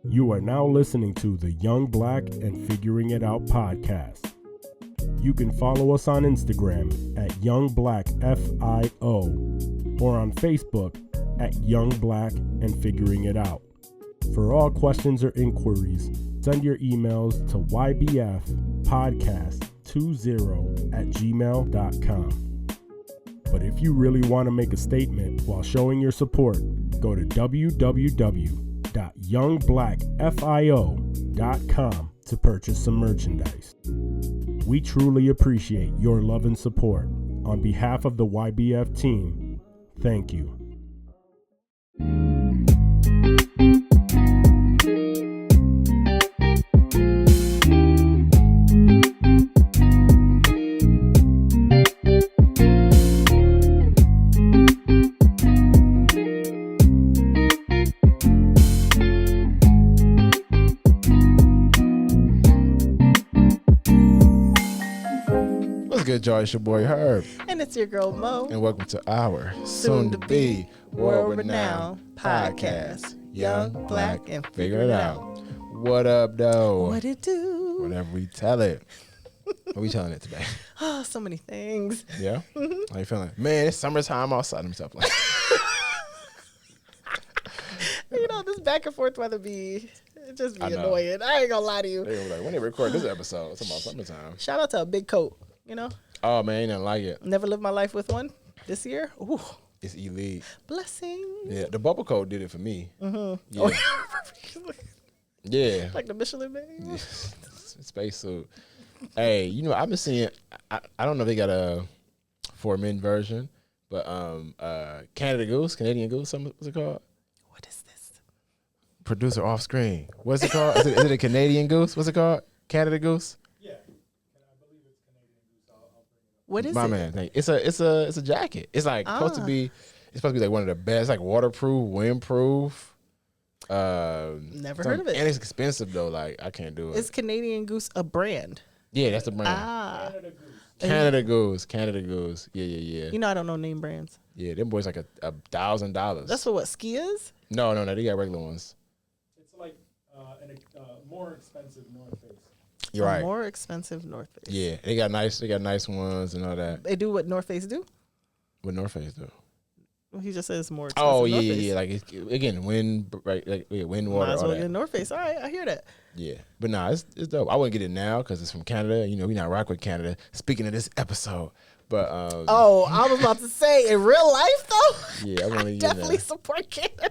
You are now listening to the Young Black and Figuring It Out podcast. You can follow us on Instagram at YoungBlackFIO or on Facebook at Young Black and Figuring It Out. For all questions or inquiries, send your emails to ybfpodcast20@gmail.com. But if you really want to make a statement while showing your support, go to www.youngblackfio.com to purchase some merchandise. We truly appreciate your love and support. On behalf of the YBF team, thank you. Good, y'all. It's your boy Herb. And it's your girl Mo. And welcome to our soon-to-be world-renowned podcast, Young, Black, and Figure It Out. What up, though? What it do? Whatever we tell it. What we telling it today? Oh, so many things. Yeah? How you feeling? Man, it's summertime outside. Let me stop playing. You know, this back and forth weather be just be annoying. I ain't gonna lie to you. They were like, when they record this episode, it's about summertime. Shout out to a big coat. You know? Oh, man, ain't nothing like it. Never lived my life with one this year. Ooh. It's elite. Blessings. Yeah, the bubble coat did it for me. Mm-hmm. Yeah. Yeah. Like the Michelin Man. Yeah. Spacesuit. Hey, you know, I've been seeing, I don't know if they got a for men version, but Canadian Goose, what's it called? What is this? Producer off screen. What's it called? Is it a Canadian Goose? What's it called? Canada Goose? What is My it? man, it's a jacket. It's like supposed to be like one of the best, like waterproof, windproof. Never heard of it. And it's expensive though. Like I can't do it. Is Canadian Goose a brand? Yeah, that's the brand. Canada Goose. Yeah. You know I don't know name brands. Yeah, them boys like $1,000. That's for what, ski is? No, they got regular ones. It's like a more expensive North Face. You're right. More expensive North Face. Yeah, they got nice ones and all that. They do what North Face do? What North Face do? Well, he just says more expensive. Oh, North Face. yeah. Like again, wind, right? Like wind, water. Might as well all that. get North Face. All right, I hear that. Yeah, but nah, it's dope. I wouldn't get it now because it's from Canada. You know, we not rock with Canada. Speaking of this episode, but oh, I was about to say in real life though. Yeah, I definitely support Canada.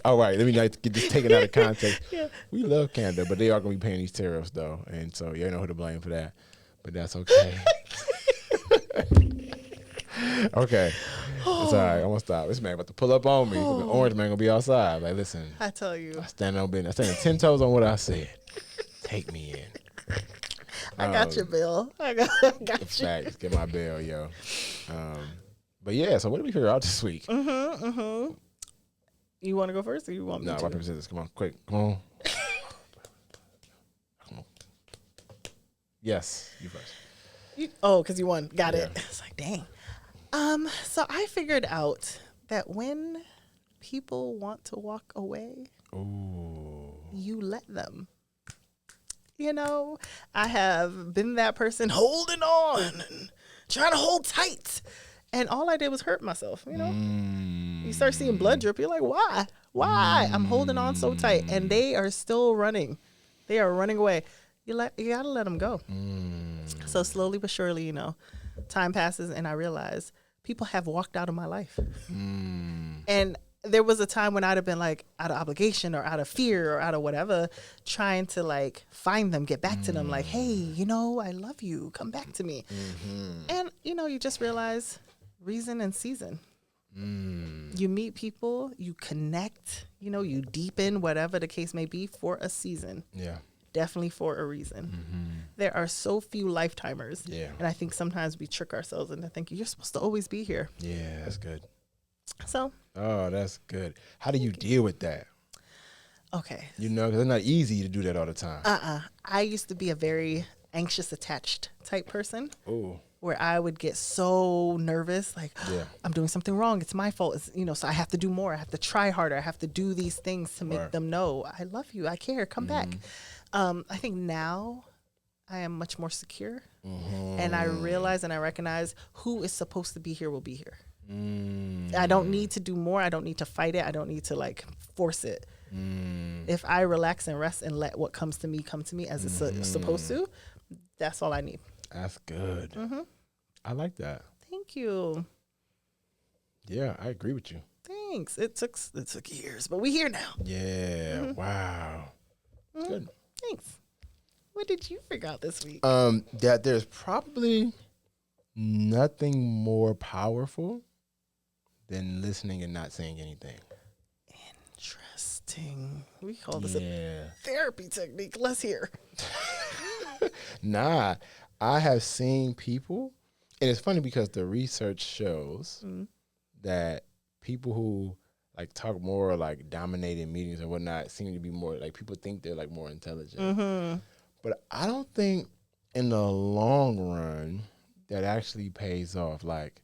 All right, let me not get this taken out of context. Yeah. We love Canada, but they are going to be paying these tariffs, though. And so you know who to blame for that. But that's okay. Okay. It's all right. I'm going to stop. This man about to pull up on me. The orange man going to be outside. Like, listen. I tell you. I stand on business. I stand 10 toes on what I said. Take me in. I got your bill. I got you. Facts. Get my bill, yo. But yeah, so what did we figure out this week? You want to go first or you want me to? No, rock, paper, scissors. Come on, quick. Come on. Yes, you first. Because you won. Got it. It's like, dang. So I figured out that when people want to walk away, you let them. You know, I have been that person holding on and trying to hold tight. And all I did was hurt myself, you know? You start seeing blood drip. You're like, why? Why? I'm holding on so tight. And they are still running. They are running away. You got to let them go. So slowly but surely, you know, time passes and I realize people have walked out of my life. And there was a time when I'd have been like out of obligation or out of fear or out of whatever, trying to like find them, get back to them. Like, hey, you know, I love you. Come back to me. And, you know, you just realize reason and season. You meet people, you connect, you know, you deepen, whatever the case may be, for a season. Yeah. Definitely for a reason. There are so few lifetimers. Yeah. And I think sometimes we trick ourselves into thinking you're supposed to always be here. Yeah, that's good. So. Oh, that's good. How do you deal with that? Okay. You know, because it's not easy to do that all the time. I used to be a very anxious attached type person. Oh. where I would get so nervous, like I'm doing something wrong. It's my fault. It's, so I have to do more. I have to try harder. I have to do these things to make them know I love you. I care. Come back. I think now I am much more secure, and I realize and I recognize who is supposed to be here will be here. I don't need to do more. I don't need to fight it. I don't need to like force it. If I relax and rest and let what comes to me come to me as it's supposed to, that's all I need. That's good. I like that. Thank you. Yeah, I agree with you. Thanks. It took years, but we're here now. Yeah. Wow. Good. Thanks. What did you figure out this week? That there's probably nothing more powerful than listening and not saying anything. Interesting. We call this a therapy technique. Let's hear. Nah, I have seen people, and it's funny because the research shows that people who like talk more like dominating meetings or whatnot seem to be more like people think they're like more intelligent. But I don't think in the long run that actually pays off. Like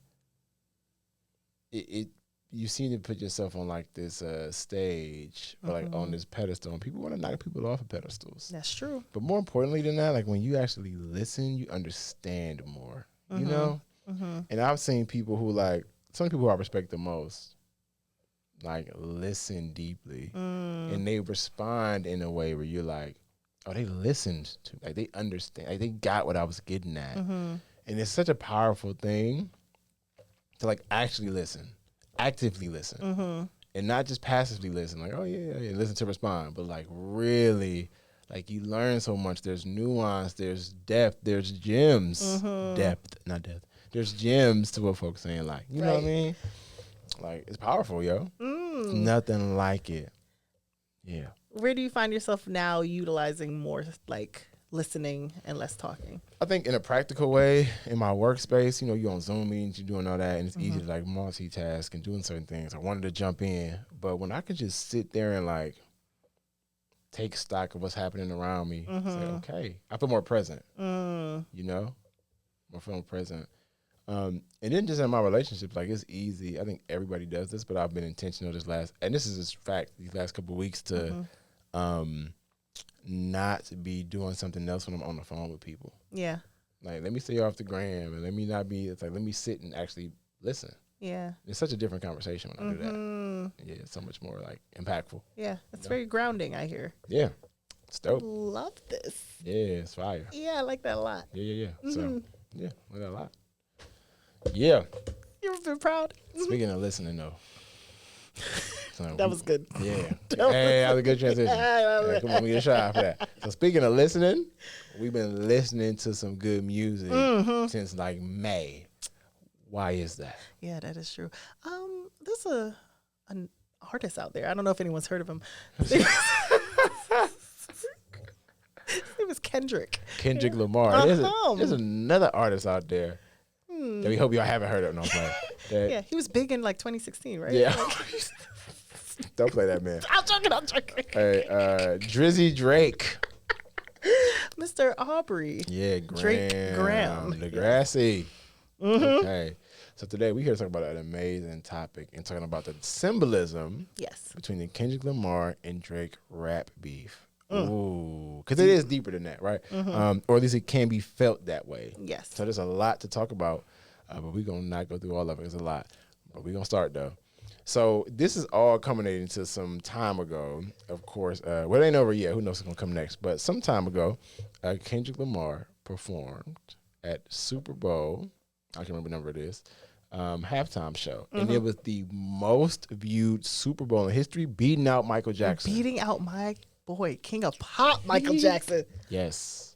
it you seem to put yourself on like this stage or like on this pedestal, and people want to knock people off of pedestals. That's true. But more importantly than that, like when you actually listen, you understand more, you know? And I've seen people who like, some people who I respect the most, like listen deeply and they respond in a way where you're like, oh, they listened to, like they understand, like they got what I was getting at. And it's such a powerful thing to like actually listen. Actively listen and not just passively listen, like, oh yeah, listen to respond, but like really, like you learn so much. There's nuance, there's depth, there's gems. Depth, not depth. There's gems to what folks saying, like, you know what I mean? Like, it's powerful, yo. Nothing like it. Yeah. Where do you find yourself now utilizing more like listening and less talking? I think in a practical way, in my workspace, you're on Zoom meetings, you're doing all that, and it's easy to like multitask and doing certain things. I wanted to jump in, but when I could just sit there and like take stock of what's happening around me, say, okay, I feel more present, more feeling present. And then just in my relationships, like it's easy. I think everybody does this, but I've been intentional these last couple of weeks to, not be doing something else when I'm on the phone with people. Yeah. Like, let me stay off the gram and let me not be, it's like, let me sit and actually listen. Yeah. It's such a different conversation when I do that. Yeah, it's so much more, like, impactful. Yeah, it's very grounding, I hear. Yeah. It's dope. Love this. Yeah, it's fire. Yeah, I like that a lot. Yeah. So, yeah, I like that a lot. Yeah. You've been proud. Speaking of listening, though. So that was good. Yeah. Hey, that was a good transition. Come on, we get a shot for that. So speaking of listening, we've been listening to some good music since like May. Why is that? Yeah, that is true. There's an artist out there. I don't know if anyone's heard of him. His name is Kendrick. Kendrick Lamar. There's another artist out there that we hope y'all haven't heard of. No, yeah, he was big in like 2016, right? Yeah. Don't play that, man. I'm joking. Hey, Drizzy Drake. Mr. Aubrey. Yeah, Drake Graham. Degrassi. Okay. So today we're here to talk about an amazing topic and talking about the symbolism between the Kendrick Lamar and Drake rap beef. Ooh, because it is deeper than that, right? Or at least it can be felt that way. Yes. So there's a lot to talk about, but we're going to not go through all of it. It's a lot. But we're going to start, though. So this is all culminating to some time ago, of course. Well, it ain't over yet. Who knows what's going to come next? But some time ago, Kendrick Lamar performed at Super Bowl. I can't remember what number it is. Halftime show. And it was the most viewed Super Bowl in history, beating out Michael Jackson. Beating out my boy, King of Pop, Michael Jackson. Yes.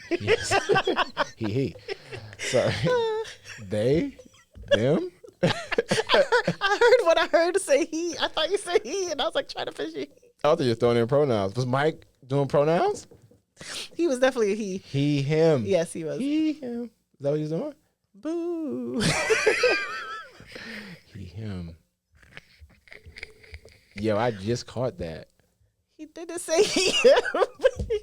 Yes. He. Sorry. They, them. I heard what I heard say he. I thought you said he, and I was like trying to fish he. I thought you were throwing in pronouns. Was Mike doing pronouns? He was definitely a he. He, him. Yes, he was. He, him. Is that what he's doing? Boo. He, him. Yo, I just caught that. He didn't say he, him.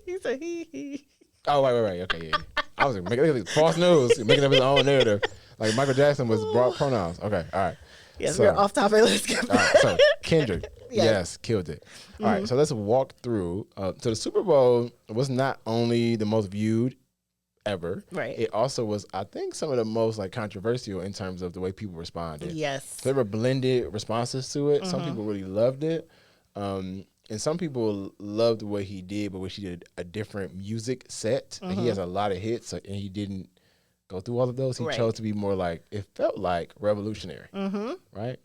He said he. Oh, right. Okay, yeah. I was like, making false news, making up his own narrative. Like Michael Jackson was broad pronouns. Okay, all right. Yes, we're off topic. Let's get back. All right, so Kendrick, yes, killed it. All right, so let's walk through. So the Super Bowl was not only the most viewed ever, right? It also was, I think, some of the most like controversial in terms of the way people responded. Yes, so there were blended responses to it. Some people really loved it, and some people loved what he did, but wish he did a different music set. And he has a lot of hits, and he didn't go through all of those. He chose to be more like, it felt like revolutionary, right?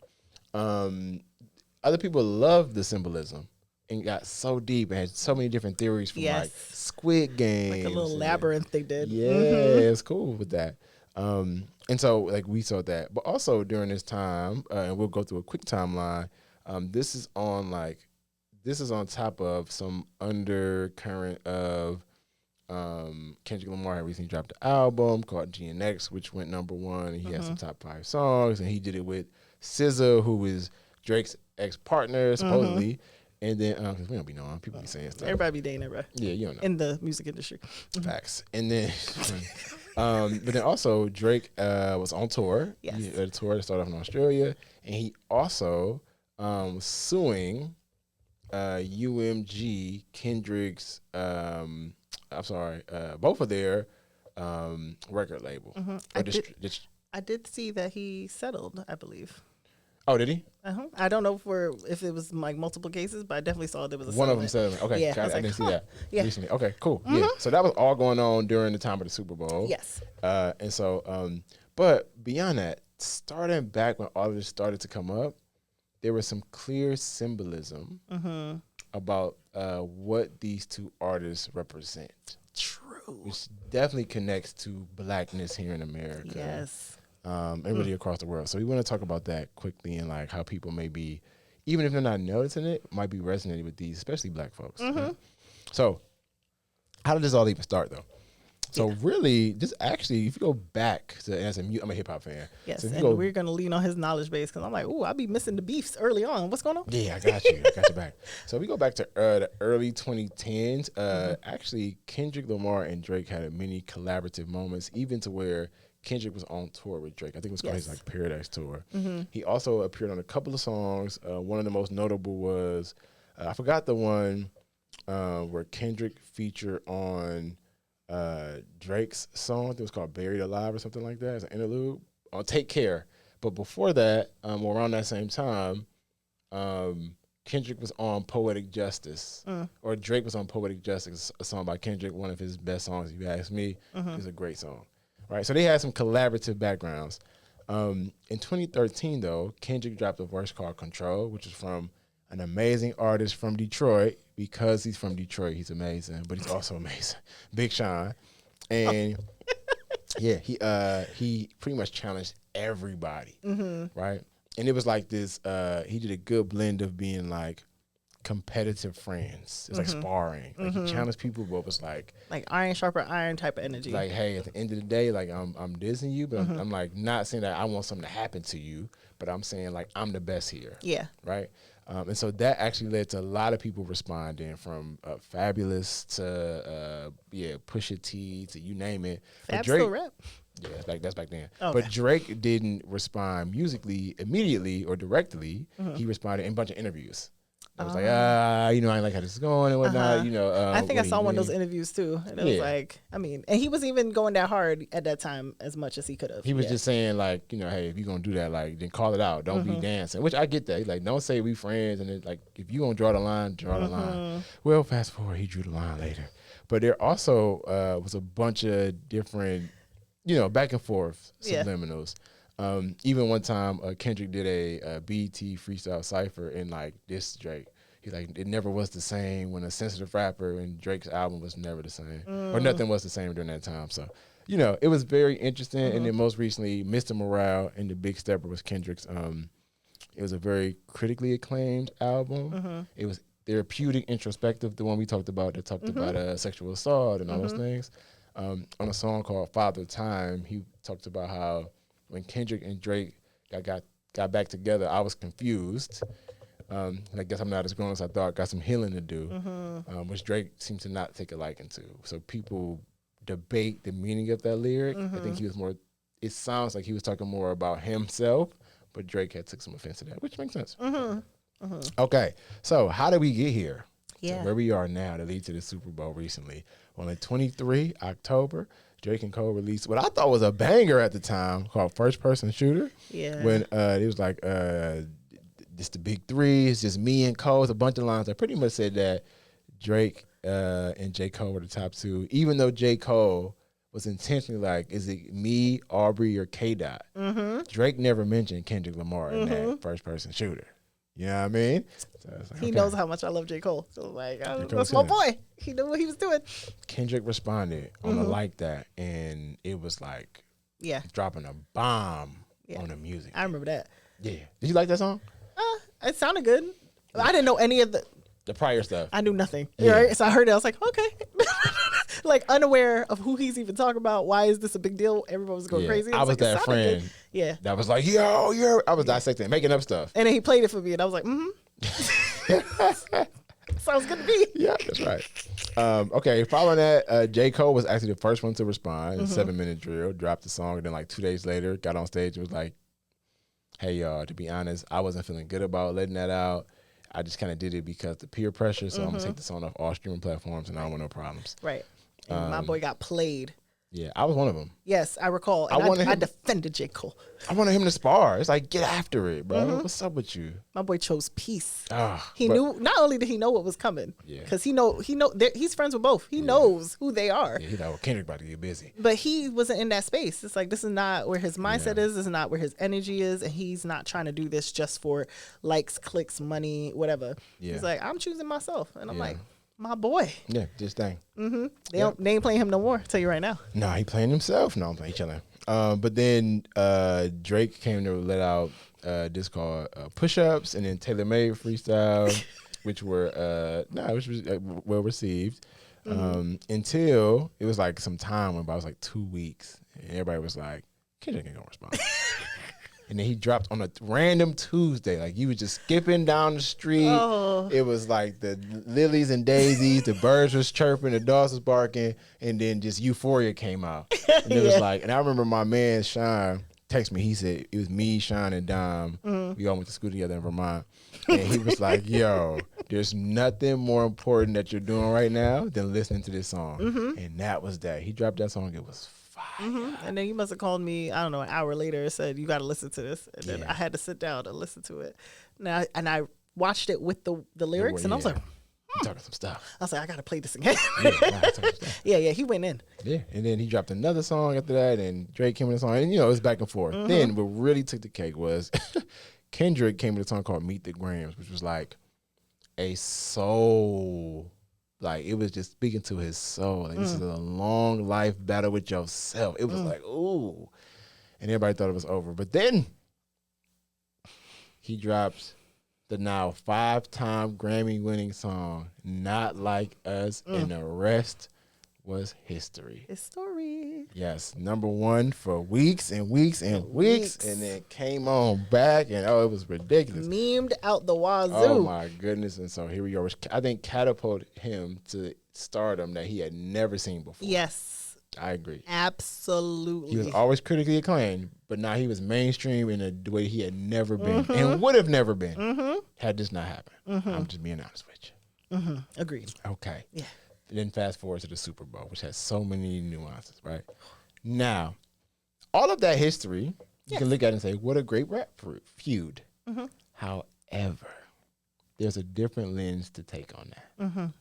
Other people loved the symbolism and got so deep and had so many different theories from like Squid Game, like a little labyrinth they did. Yeah, it's cool with that. And so like we saw that, but also during this time, and we'll go through a quick timeline. This is on top of some undercurrent of Kendrick Lamar had recently dropped an album called GNX, which went #1, and he had some top 5 songs, and he did it with SZA, who is Drake's ex-partner, supposedly. And then, because we don't be knowing, people be saying stuff. Everybody be dating everybody. Yeah, you don't know. In the music industry. Facts. And then, but then also Drake was on tour. Yes. He had a tour that started off in Australia, and he also was suing UMG, Kendrick's, both of their record label. I did see that he settled, I believe. Oh, did he? I don't know if it was like multiple cases, but I definitely saw there was a one of them settlement. Okay, yeah, got it. I didn't see that recently. Okay, cool. Mm-hmm. Yeah, so that was all going on during the time of the Super Bowl. Yes. And so, but beyond that, starting back when all of this started to come up, there was some clear symbolism about what these two artists represent. True. Which definitely connects to blackness here in America. Yes. And really across the world. So we want to talk about that quickly and like how people may be, even if they're not noticing it, might be resonating with these, especially black folks. Right? So how did this all even start though? So really, just actually, if you go back to, as I'm a hip hop fan. Yes, so and we're going to lean on his knowledge base because I'm like, ooh, I'll be missing the beefs early on. What's going on? Yeah, I got you. I got you back. So we go back to the early 2010s. Actually, Kendrick Lamar and Drake had many collaborative moments, even to where Kendrick was on tour with Drake. I think it was called his like Paradise Tour. He also appeared on a couple of songs. One of the most notable was, I forgot the one where Kendrick featured on Drake's song. I think it was called Buried Alive or something like that. It's an interlude on Take Care. But before that, around that same time, Kendrick was on Poetic Justice. Or Drake was on Poetic Justice, a song by Kendrick, one of his best songs, if you ask me. It's a great song. Right, so they had some collaborative backgrounds. In 2013, though, Kendrick dropped a verse called Control, which is from an amazing artist from Detroit. Because he's from Detroit, he's amazing, but he's also amazing. Big Sean. And he pretty much challenged everybody, right? And it was like this, he did a good blend of being like competitive friends. It's like sparring. Like he challenged people, but it was like iron sharper iron type of energy. Like, hey, at the end of the day, like I'm dissing you, but I'm like not saying that I want something to happen to you, but I'm saying like I'm the best here. Yeah. Right. And so that actually led to a lot of people responding, from Fabulous to Pusha T to you name it. Fab still rap. Yeah, that's back then. Okay. But Drake didn't respond musically immediately or directly. He responded in a bunch of interviews. I was like, I ain't like how this is going and whatnot. I think I saw one of those interviews too, and it was like, I mean, and he was even going that hard at that time as much as he could have. He was just saying like, hey, if you're gonna do that, like, then call it out. Don't be dancing. Which I get that. Like, don't say we friends, and then like, if you gonna draw the line, draw the line. Well, fast forward, he drew the line later. But there also was a bunch of different, back and forth subliminals. Even one time, Kendrick did a BET freestyle cipher in like this Drake. He's like, it never was the same when a sensitive rapper, and Drake's album was never the same, or nothing was the same during that time. So, it was very interesting. And then most recently, Mr. Morale and The Big Stepper was Kendrick's. It was a very critically acclaimed album. It was therapeutic, introspective, the one we talked about that talked about sexual assault and all those things. On a song called Father Time, he talked about how when Kendrick and Drake got back together, I was confused. And I guess I'm not as grown as I thought. Got some healing to do, which Drake seemed to not take a liking to. So people debate the meaning of that lyric. I think he was more. It sounds like he was talking more about himself, but Drake had took some offense to that, which makes sense. Okay, so how did we get here? Yeah. To where we are now to lead to the Super Bowl recently. On the 23 October, Drake and Cole released what I thought was a banger at the time called First Person Shooter. Yeah. When it was like, just the big three, it's just me and Cole. It's a bunch of lines that pretty much said that Drake and J. Cole were the top two, even though J. Cole was intentionally like, is it me, Aubrey, or K-Dot? Drake never mentioned Kendrick Lamar in that First Person Shooter. You know what I mean? So like, he knows how much I love J. Cole. So like, that's my boy. He knew what he was doing. Kendrick responded on a like that, and it was like dropping a bomb on the music. I remember that. Yeah. Did you like that song? It sounded good. I didn't know any of the prior stuff. I knew nothing. Yeah. Right? So I heard it. I was like, okay. Like unaware of who he's even talking about. Why is this a big deal? Everyone was going crazy. I was like, that friend. Good. Yeah. That was like, yo, you're. I was dissecting, making up stuff. And then he played it for me, and I was like, sounds good to me. Yeah, that's right. Okay, following that, J. Cole was actually the first one to respond. 7-minute drill, dropped the song, and then like 2 days later, got on stage and was like, hey, y'all, to be honest, I wasn't feeling good about letting that out. I just kind of did it because the peer pressure, so I'm going to take the song off all streaming platforms, and I don't want no problems. Right. And my boy got played. Yeah, I was one of them. Yes, I recall. And I defended J. Cole. I wanted him to spar. It's like, get after it, bro. What's up with you? My boy chose peace. He knew, not only did he know what was coming, because he's friends with both. He knows who they are. Yeah, he know Kendrick about to get busy. But he wasn't in that space. It's like, this is not where his mindset is. This is not where his energy is. And he's not trying to do this just for likes, clicks, money, whatever. Yeah. He's like, I'm choosing myself. And I'm like, my boy. Yeah, just dang. They ain't playing him no more, I'll tell you right now. No, he playing himself. No, I'm playing each other. But then Drake came to let out this called Push-Ups, and then Taylor Made Freestyle, which were well received. Until it was like some time went by, it was like 2 weeks, and everybody was like, Kendrick ain't gonna respond. And then he dropped on a random Tuesday. Like, you was just skipping down the street. Oh. It was like the lilies and daisies, the birds was chirping, the dogs was barking, and then just Euphoria came out. And it was like, and I remember my man Sean text me. He said it was me, Sean, and Dom. We all went to school together in Vermont. And he was like, yo, there's nothing more important that you're doing right now than listening to this song. And that was that. He dropped that song. It was and then you must have called me, I don't know, an hour later and said, you got to listen to this. And then I had to sit down and listen to it. And I watched it with the lyrics, and I was like, talking some stuff. I was like, I got to play this again. Yeah, he went in. Yeah, and then he dropped another song after that, and Drake came with a song, and it was back and forth. Then what really took the cake was Kendrick came with a song called Meet the Grams, which was like a soul. Like, it was just speaking to his soul. Like, this is a long life battle with yourself. It was like, ooh. And everybody thought it was over. But then he drops the now 5-time Grammy-winning song, Not Like Us, and the rest was history. History. Yes, #1 for weeks and weeks and weeks, and then came on back, and it was ridiculous. Memed out the wazoo. Oh my goodness! And so here we are, which I think catapulted him to stardom that he had never seen before. Yes, I agree. Absolutely. He was always critically acclaimed, but now he was mainstream in a way he had never been, and would have never been had this not happened. I'm just being honest with you. Agreed. Okay. Yeah. Then fast forward to the Super Bowl, which has so many nuances, right? Now, all of that history, you can look at it and say, what a great rap feud. However, there's a different lens to take on that.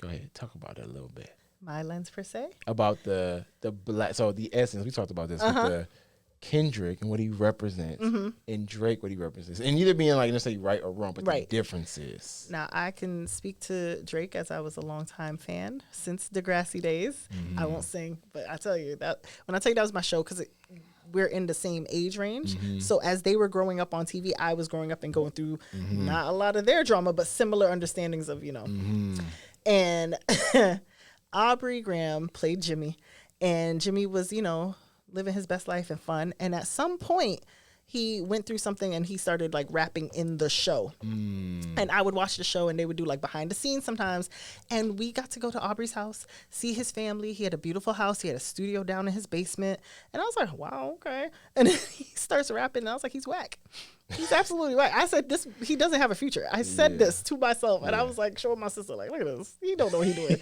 Go ahead, talk about that a little bit. My lens, per se? About the black, so the essence, we talked about this with the Kendrick and what he represents, and Drake what he represents, and either being like necessarily right or wrong, but the differences. Now, I can speak to Drake as I was a longtime fan since Degrassi days. I won't sing, but I tell you that when I tell you that was my show, because we're in the same age range. So as they were growing up on TV, I was growing up and going through not a lot of their drama, but similar understandings of, and Aubrey Graham played Jimmy, and Jimmy was, living his best life and fun. And at some point, he went through something and he started like rapping in the show. And I would watch the show and they would do like behind the scenes sometimes. And we got to go to Aubrey's house, see his family. He had a beautiful house. He had a studio down in his basement. And I was like, wow, okay. And then he starts rapping and I was like, he's whack. He's absolutely whack. I said this, he doesn't have a future. I said this to myself and I was like, showing my sister, like, look at this. He don't know what he's doing.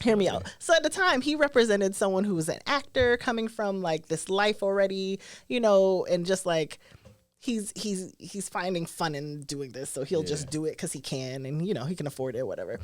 Hear me out. So at the time, he represented someone who was an actor coming from like this life already, you know, and just like he's finding fun in doing this, so he'll just do it because he can, and you know he can afford it, whatever.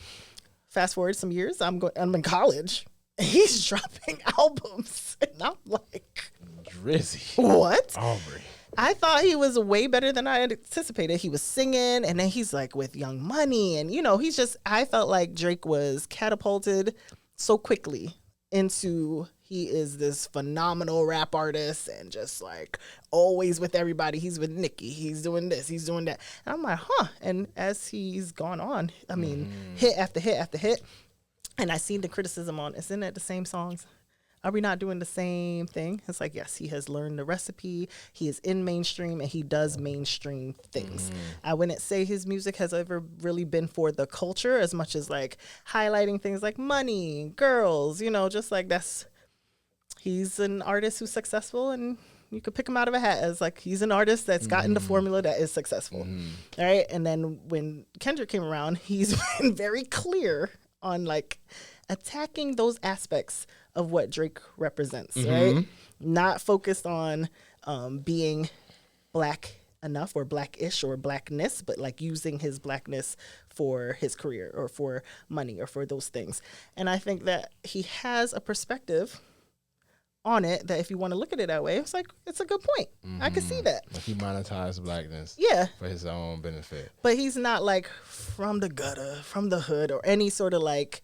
Fast forward some years, I'm in college. And he's dropping albums, and I'm like, Drizzy, what? Aubrey. I thought he was way better than I had anticipated. He was singing, and then he's like with Young Money, and you know, I felt like Drake was catapulted so quickly into he is this phenomenal rap artist and just like always with everybody. He's with Nicki, he's doing this, he's doing that. And I'm like, huh. And as he's gone on, I mean, hit after hit after hit, and I seen the criticism on, isn't it the same songs? Are we not doing the same thing? It's like, yes, he has learned the recipe. He is in mainstream and he does mainstream things. I wouldn't say his music has ever really been for the culture as much as like highlighting things like money, girls, you know, just like he's an artist who's successful and you could pick him out of a hat as like, he's an artist that's gotten the formula that is successful. All right. And then when Kendrick came around, he's been very clear on like attacking those aspects of what Drake represents, right? Not focused on being black enough or blackish or blackness, but like using his blackness for his career or for money or for those things. And I think that he has a perspective on it that if you want to look at it that way, it's like, it's a good point. I can see that. Like he monetized blackness for his own benefit. But he's not like from the gutter, from the hood, or any sort of like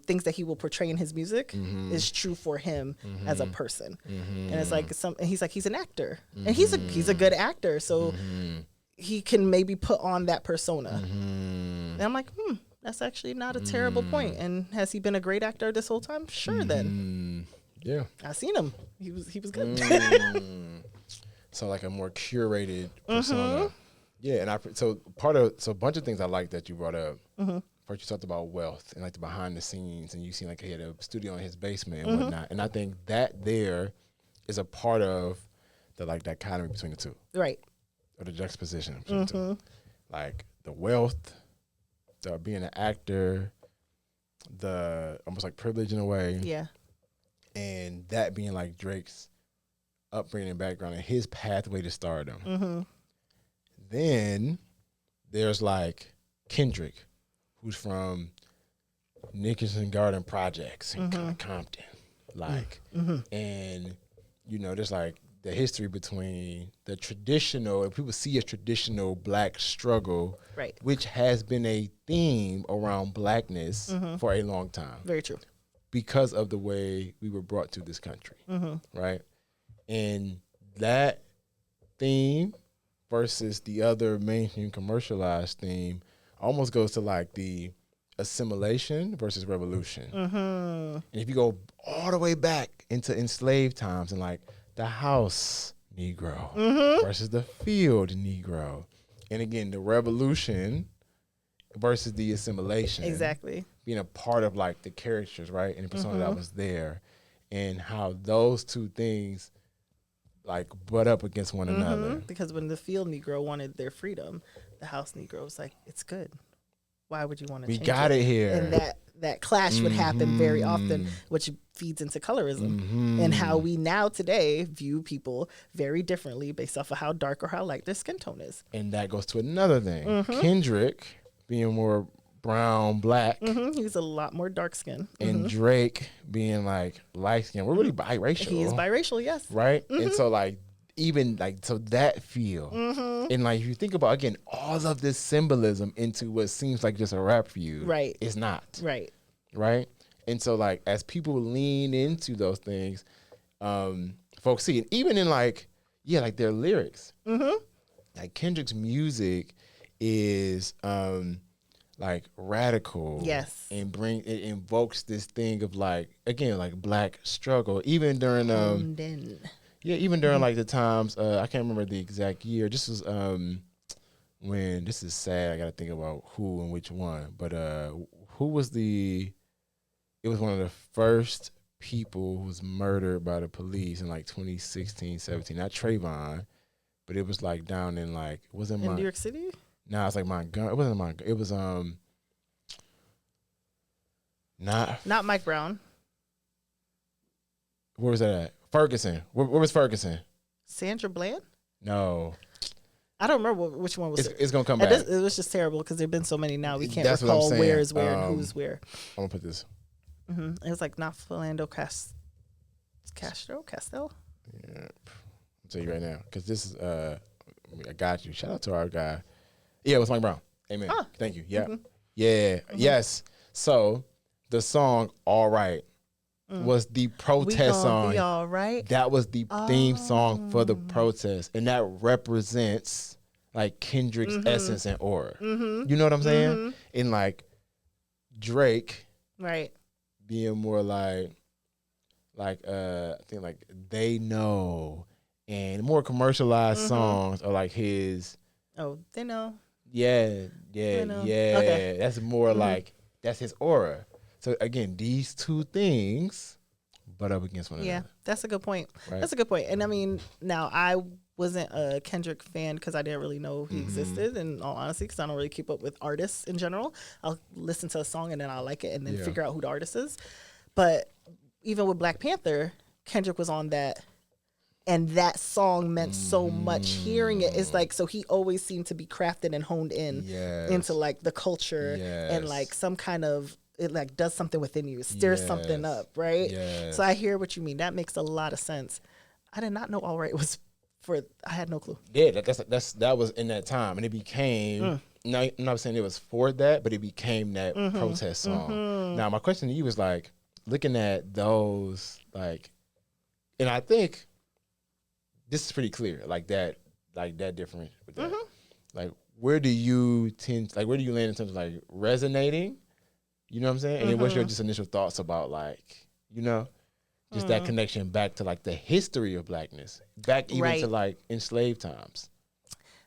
things that he will portray in his music is true for him as a person. And it's like he's an actor and he's a good actor. So he can maybe put on that persona. And I'm like, that's actually not a terrible point. And has he been a great actor this whole time? Sure, then. Yeah. I seen him. He was good. So like a more curated persona. Yeah, and a bunch of things I like that you brought up. First, you talked about wealth and like the behind the scenes, and you seen like he had a studio in his basement and whatnot. And I think that there is a part of the like dichotomy between the two, right? Or the juxtaposition between the two, like the wealth, the being an actor, the almost like privilege in a way, and that being like Drake's upbringing and background and his pathway to stardom. Then there's like Kendrick, who's from Nicholson Garden Projects in Compton, like, and you know, there's like the history between the traditional, and people see a traditional black struggle, right, which has been a theme around blackness for a long time. Very true. Because of the way we were brought to this country, right? And that theme versus the other mainstream commercialized theme almost goes to like the assimilation versus revolution. And if you go all the way back into enslaved times and like the house Negro versus the field Negro, and again, the revolution versus the assimilation. Exactly. Being a part of like the characters, right? And the persona that was there, and how those two things like butt up against one another. Because when the field Negro wanted their freedom, the house Negro was like, it's good. Why would you want to change it? We got it here. And that clash would happen very often, which feeds into colorism and how we now today view people very differently based off of how dark or how light their skin tone is. And that goes to another thing. Kendrick being more brown, black. He's a lot more dark skin. And Drake being like light skin. We're really biracial. He is biracial, yes. Right? And so like, even like, so that feel. And like, if you think about, again, all of this symbolism into what seems like just a rap feud. Right. It's not. Right. Right? And so like, as people lean into those things, folks see it. Even in like, like their lyrics. Like Kendrick's music is like radical. Yes. And it invokes this thing of like, again, like black struggle. Even during Yeah, even during like the times, I can't remember the exact year. This was when, this is sad. I got to think about who and which one. But who was it was one of the first people who was murdered by the police in like 2016, 17. Not Trayvon, but it was like down in like, wasn't in New York City? No, it's like Montgomery. It wasn't Montgomery. It was not Mike Brown. Where was that at? Ferguson. Where was Ferguson? Sandra Bland? No. I don't remember which one was. It's gonna come back. It was just terrible because there've been so many now. We can't That's recall where is where and who's where. I'm gonna put this. It was like not Philando Castile. Yeah, I'll tell you right now because this is I got you. Shout out to our guy. Yeah, it was Mike Brown. Amen. Oh. Thank you. Yeah, yeah, yes. So the song "All Right" was the protest song. Be all right. That was the theme song for the protest, and that represents like Kendrick's essence and aura. You know what I'm saying? And like Drake, right, being more like I think like They Know, and more commercialized songs are like his. Oh, They Know. Yeah. Okay. That's more like that's his aura. So again, these two things butt up against one another. Yeah, that's a good point. Right. That's a good point. And I mean, now I wasn't a Kendrick fan because I didn't really know he existed, in all honesty, because I don't really keep up with artists in general. I'll listen to a song and then I'll like it and then figure out who the artist is. But even with Black Panther, Kendrick was on that. And that song meant so much. Hearing it is like, so he always seemed to be crafted and honed in into like the culture and like some kind of, it like does something within you, stirs something up, right? So I hear what you mean. That makes a lot of sense. I did not know All Right was for, I had no clue. Yeah, that was in that time. And it became, no, I'm not saying it was for that, but it became that protest song. Now, my question to you is like, looking at those, like, and I think, this is pretty clear, like that difference with that. Like, where do you land in terms of like resonating? You know what I'm saying? And then what's your just initial thoughts about like, you know, just that connection back to like the history of Blackness, back even to like enslaved times?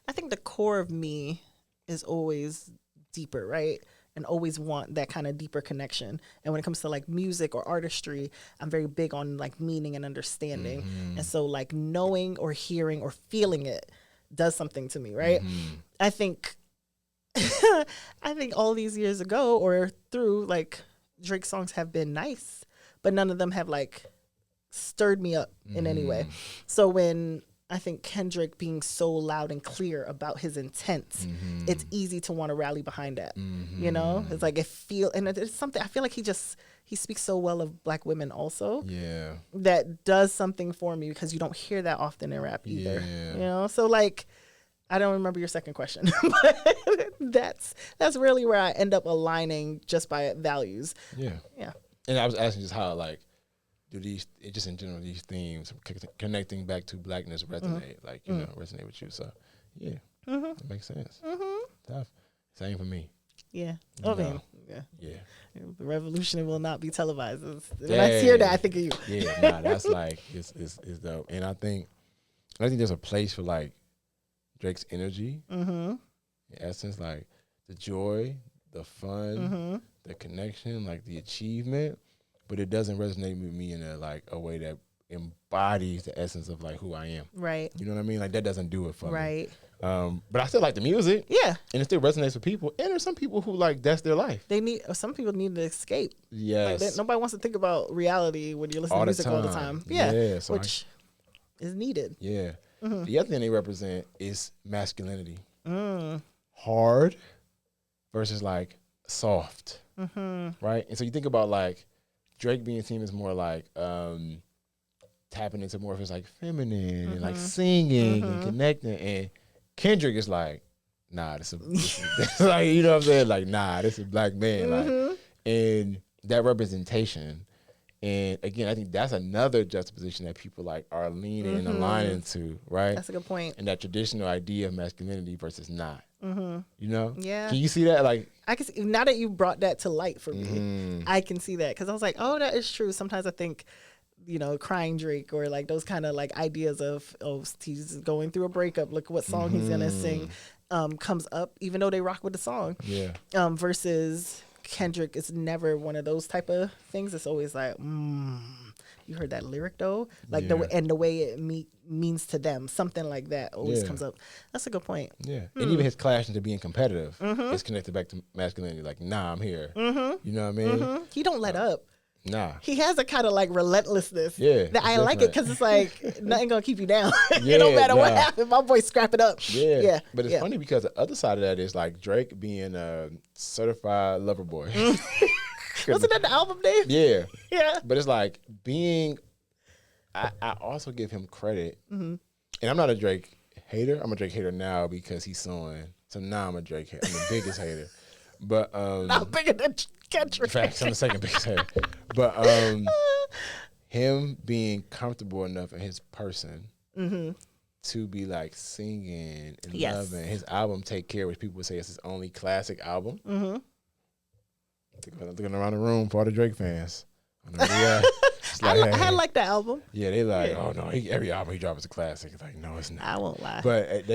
I think the core of me is always deeper, right? And always want that kind of deeper connection. And when it comes to like music or artistry, I'm very big on like meaning and understanding. And so like knowing or hearing or feeling it does something to me, right? I think all these years ago or through, like, Drake songs have been nice, but none of them have like stirred me up in any way. So when I think Kendrick being so loud and clear about his intent, it's easy to want to rally behind that. You know, it's like and it's something I feel like he speaks so well of Black women also. Yeah, that does something for me because you don't hear that often in rap either. Yeah. You know, so like I don't remember your second question, but that's really where I end up aligning just by values. Yeah. And I was asking just how like, do these, just in general, these themes connecting back to Blackness resonate, like, you know, resonate with you. So, yeah, that makes sense. Tough. Same for me. Yeah. Oh, man. Yeah. The revolution will not be televised. When I hear that, I think of you. Yeah, nah, that's like, it's dope. And I think there's a place for like Drake's energy, in essence, like the joy, the fun, the connection, like the achievement. But it doesn't resonate with me in a way that embodies the essence of like who I am. Right. You know what I mean? Like that doesn't do it for me. Right. But I still like the music. Yeah. And it still resonates with people. And there's some people who like that's their life. Some people need to escape. Yes. Like, nobody wants to think about reality when you're listening to music all the time. Yeah. So which is needed. Yeah. The other thing they represent is masculinity. Hard versus like soft. Right. And so you think about like Drake being seen as more like tapping into more of his like feminine and like singing and connecting, and Kendrick is like, nah, this is like, you know what I'm saying? Like, nah, this is a Black man. Like, and that representation. And again, I think that's another juxtaposition that people like are leaning and aligning to, right? That's a good point. And that traditional idea of masculinity versus not. You know? Yeah. Can you see that? Like, I can see, now that you brought that to light for me, I can see that. Because I was like, oh, that is true. Sometimes I think crying Drake, or like those kind of like ideas of, oh, he's going through a breakup, look what song he's gonna sing, comes up, even though they rock with the song. Yeah. Versus Kendrick is never one of those type of things. It's always like, you heard that lyric though, like the way it means to them, something like that always comes up. That's a good point. Yeah, and even his clash into being competitive is connected back to masculinity. Like, nah, I'm here. You know what I mean? He don't let up. Nah, he has a kind of like relentlessness. Yeah, that I like it because it's like nothing gonna keep you down. No matter what happens, my boy scrap it up. Yeah. But it's funny because the other side of that is like Drake being a certified lover boy. Wasn't that the album name? Yeah. Yeah. But it's like I also give him credit, and I'm not a Drake hater. I'm a Drake hater now because he's suing. So now I'm a Drake hater. I'm the biggest hater. But not bigger than Kendrick. Facts, I'm the second biggest hater. But him being comfortable enough in his person to be like singing and loving his album "Take Care," which people would say is his only classic album. Looking around the room for all the Drake fans. I like that album. Yeah, they like, oh no, every album he drops is a classic. It's like, no, it's not. I won't lie. But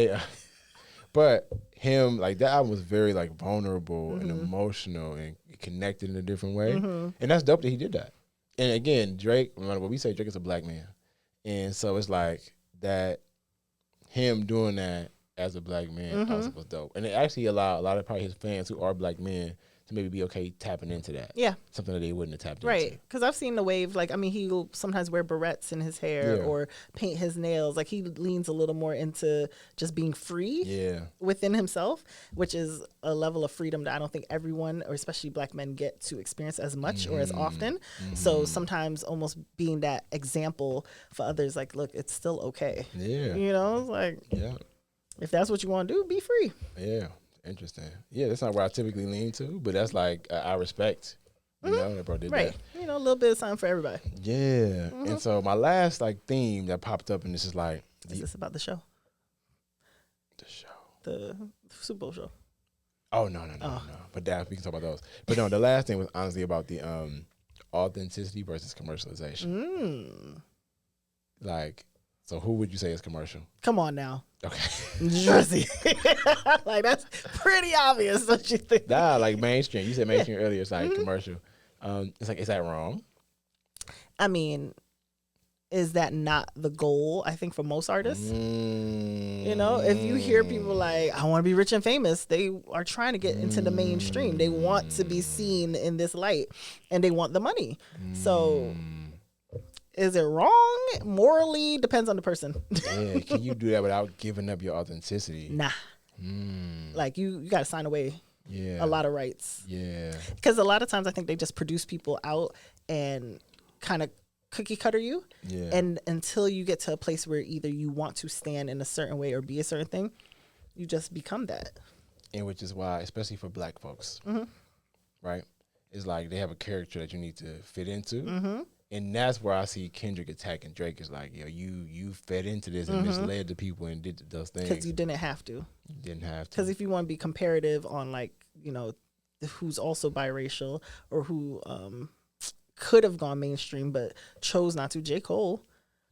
but him, like, that album was very like vulnerable and emotional and connected in a different way, and that's dope that he did that. And again, Drake, remember what we say, Drake is a black man, and so it's like that. Him doing that as a black man also was dope, and it actually allowed a lot of probably his fans who are black men to maybe be okay tapping into that. Yeah. Something that they wouldn't have tapped into. Right. Because I've seen the wave, like, I mean, he'll sometimes wear barrettes in his hair or paint his nails. Like, he leans a little more into just being free within himself, which is a level of freedom that I don't think everyone, or especially black men, get to experience as much or as often. So sometimes almost being that example for others, like, look, it's still okay. Yeah. You know, it's like, if that's what you want to do, be free. Yeah. Interesting. Yeah, that's not where I typically lean to, but that's like I respect. You know, that bro did that. You know, a little bit of something for everybody. Yeah. And so my last like theme that popped up, and this is like, is this about the show? The show. The Super Bowl show. Oh no. But that we can talk about those. But no, the last thing was honestly about the authenticity versus commercialization. Like, so who would you say is commercial? Come on now. Okay. Jersey. Like, that's pretty obvious, don't you think? Nah, like mainstream. You said mainstream earlier. It's like commercial. It's like, is that wrong? I mean, is that not the goal, I think, for most artists? You know, if you hear people like, I want to be rich and famous, they are trying to get into the mainstream. They want to be seen in this light, and they want the money. So... is it wrong? Morally, depends on the person. Yeah, can you do that without giving up your authenticity? Nah. Like, you got to sign away a lot of rights. Yeah. Because a lot of times I think they just produce people out and kind of cookie cutter you. Yeah. And until you get to a place where either you want to stand in a certain way or be a certain thing, you just become that. And which is why, especially for black folks, right? It's like they have a character that you need to fit into. And that's where I see Kendrick attacking Drake. Is like, yo, you fed into this and misled the people and did those things. Because you didn't have to. You didn't have to. Because if you want to be comparative on, like, you know, who's also biracial or who could have gone mainstream but chose not to, J. Cole.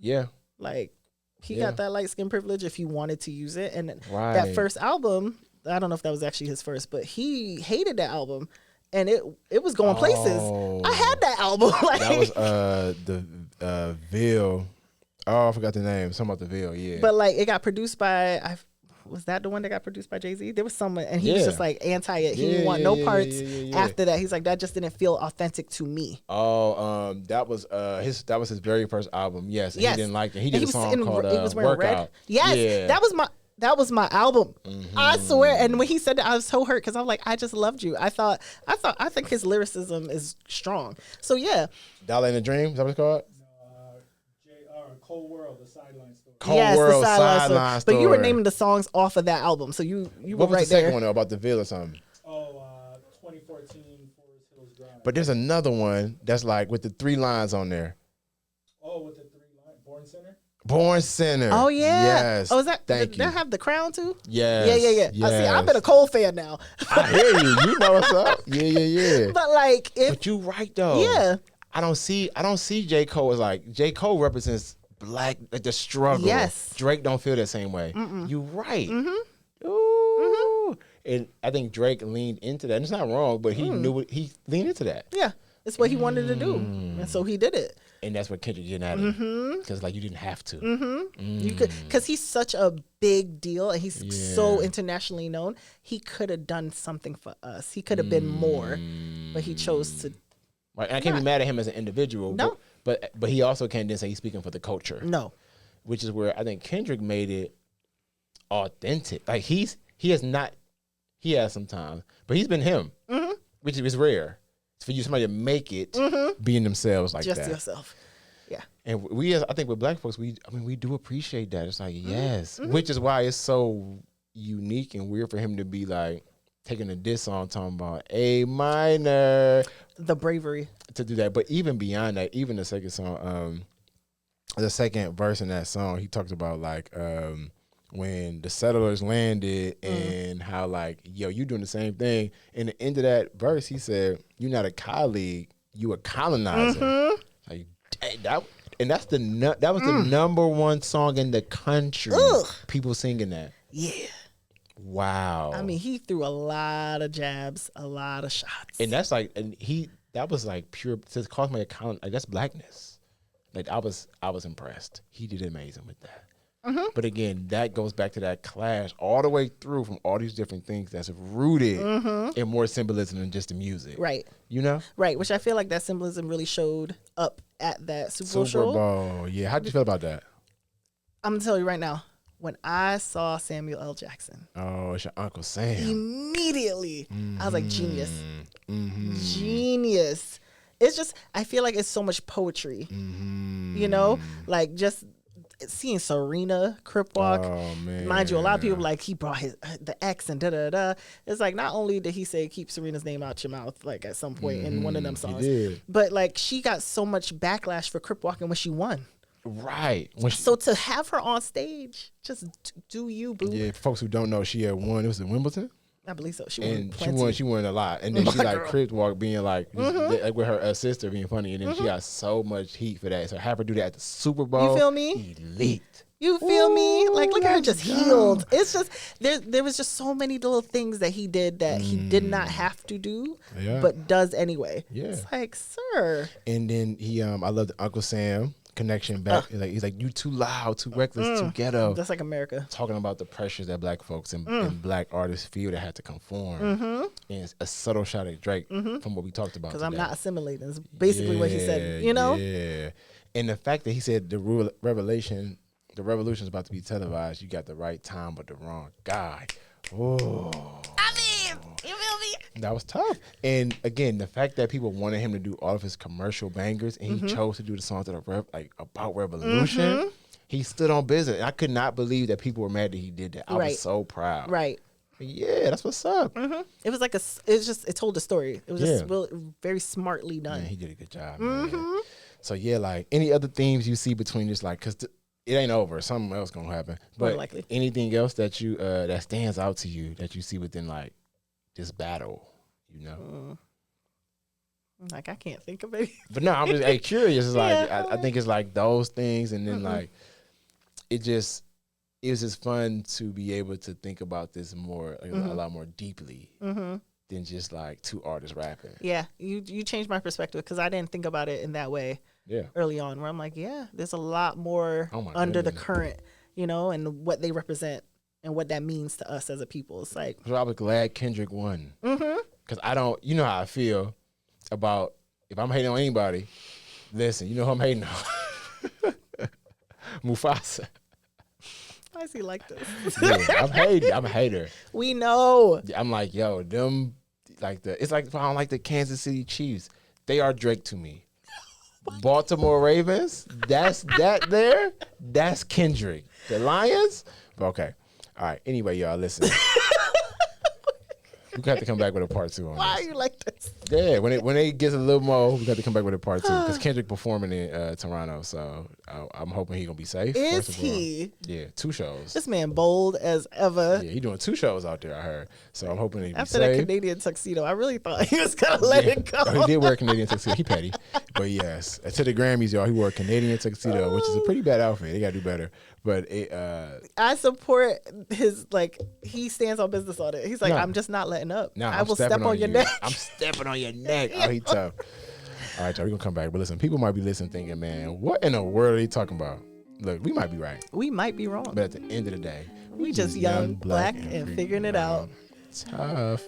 Yeah. Like, he got that light skin privilege if he wanted to use it. And that first album, I don't know if that was actually his first, but he hated that album. And it was going places. I had that album. Like, that was the Ville. Oh, I forgot the name. Something about the Ville, yeah. But like, it got produced by, was that the one that got produced by Jay-Z? There was someone, and he was just like anti it. He didn't want no parts after that. He's like, that just didn't feel authentic to me. Oh, that was his very first album. Yes, and he didn't like it. He did a song called Workout. Red. Yes, that was my album. I swear. And when he said that, I was so hurt because I'm like, I just loved you. I think his lyricism is strong. So yeah. Dollar in the Dream, is that what it's called? Cold World, the Sideline Story. Cold World, Sideline Story. But you were naming the songs off of that album, so you were right there. What was the second one though, about the Ville or something? 2014 Forest Hills Drive. But there's another one that's like with the 3 lines on there. Oh, with the 3 lines, Born Center. Born Center. Oh yeah. Yes. Oh, is that? Thank you. That have the Crown too? Yes. Yeah. Yes. See, I've been a Cole fan now. I hear you. You know what's up. Yeah. But like, but you right though. Yeah. I don't see J. Cole as like J. Cole represents black, like the struggle. Yes. Drake don't feel the same way. You right. Mm-hmm. Ooh. And I think Drake leaned into that. And it's not wrong, but he knew it, he leaned into that. Yeah, it's what he wanted to do, and so he did it. And that's what Kendrick did at him. Because like you didn't have to. You could, because he's such a big deal and he's so internationally known. He could have done something for us. He could have been more, but he chose to. Right. And I can't be mad at him as an individual. No. But he also can't then say he's speaking for the culture. No. Which is where I think Kendrick made it authentic. Like he has sometimes, but he's been him, which is rare. It's for you somebody to make it being themselves like Just that. yourself. Yeah. And I think with black folks, we do appreciate that. It's like, yes, which is why it's so unique and weird for him to be like taking a diss song talking about A minor. The bravery. To do that. But even beyond that, even the second song, the second verse in that song, he talks about like when the settlers landed and how like, yo, you doing the same thing. In the end of that verse, he said, you're not a colleague, you a colonizer. Like, dang, that was the number one song in the country. People singing that. Yeah. Wow. I mean, he threw a lot of jabs, a lot of shots. And that's like, that was like pure, to call me a colonizer, like that's blackness. Like I was impressed. He did amazing with that. But again, that goes back to that clash all the way through from all these different things that's rooted in more symbolism than just the music. Right. You know? Right, which I feel like that symbolism really showed up at that Super Bowl show. Super Bowl, yeah. How'd you feel about that? I'm going to tell you right now, when I saw Samuel L. Jackson. Oh, it's your Uncle Sam. Immediately, I was like, genius. Genius. It's just, I feel like it's so much poetry. You know? Like just seeing Serena Crip walk. Oh, man. Mind you, a lot of people like he brought the X and da-da-da. It's like not only did he say keep Serena's name out your mouth like at some point in one of them songs, but like she got so much backlash for Crip walking when she won. Right. So to have her on stage, just do you, boo. Yeah, for folks who don't know, she had won. It was in Wimbledon. I believe so. She won a lot, and then she like Crip walk being like with her sister being funny, and then she got so much heat for that. So have her do that at the Super Bowl. You feel me? Elite. You feel me? Like look at her just healed. It's just there was just so many little things that he did that he did not have to do, but does anyway. Yeah. It's like, sir. And then I love the Uncle Sam connection back. He's like, you too loud, too reckless, too ghetto. That's like America. Talking about the pressures that black folks and black artists feel that had to conform. And it's a subtle shot at Drake from what we talked about. Because I'm not assimilating. It's basically what he said, you know? Yeah. And the fact that he said the revolution is about to be televised, you got the right time but the wrong guy. Oh. I mean, you feel me? That was tough. And again, the fact that people wanted him to do all of his commercial bangers and he chose to do the songs that are about revolution, he stood on business. And I could not believe that people were mad that he did that. I was so proud. Right. Yeah, that's what's up. It was like it told a story. It was just very smartly done. Man, he did a good job, man. So yeah, like any other themes you see between this, like, cause it ain't over. Something else gonna happen. But likely. Anything else that you that stands out to you that you see within like this battle, you know? Like I can't think of it. But no, I'm just curious. It's like I think it's like those things, and then like it was just fun to be able to think about this more a lot more deeply than just like two artists rapping. Yeah, you changed my perspective because I didn't think about it in that way. Yeah. Early on, where I'm like, there's a lot more under the current, you know, and what they represent and what that means to us as a people. It's like, so I was glad Kendrick won. Because I don't, you know how I feel about if I'm hating on anybody. Listen, you know who I'm hating on? Mufasa. why is he like this? I'm a hater. We know. I'm like, yo, them like it's like I don't like the Kansas City Chiefs. They are Drake to me. Baltimore Ravens, that's Kendrick. The Lions, okay. All right. Anyway, y'all listen. We got to come back with a part 2 on Why this. are you like this? Yeah, when it gets a little more, we got to come back with a part 2 because Kendrick performing in Toronto, so I'm hoping he gonna be safe. Is he? Yeah, 2 shows. This man bold as ever. Yeah, he doing 2 shows out there. I heard, so I'm hoping he be After that safe. Canadian tuxedo, I really thought he was gonna let it go. Oh, he did wear a Canadian tuxedo. He petty, but yes, to the Grammys, y'all, he wore a Canadian tuxedo, which is a pretty bad outfit. They gotta do better. But I support his he stands on business on it. He's like, No. I'm just not letting up. no, I will step on your neck. I'm stepping on your neck. Oh, he tough. All right, y'all, we gonna come back. But listen, people might be listening, thinking, man, what in the world are they talking about? Look, we might be right, We might be wrong. but at the end of the day, We just young, black, and figuring it out. Tough.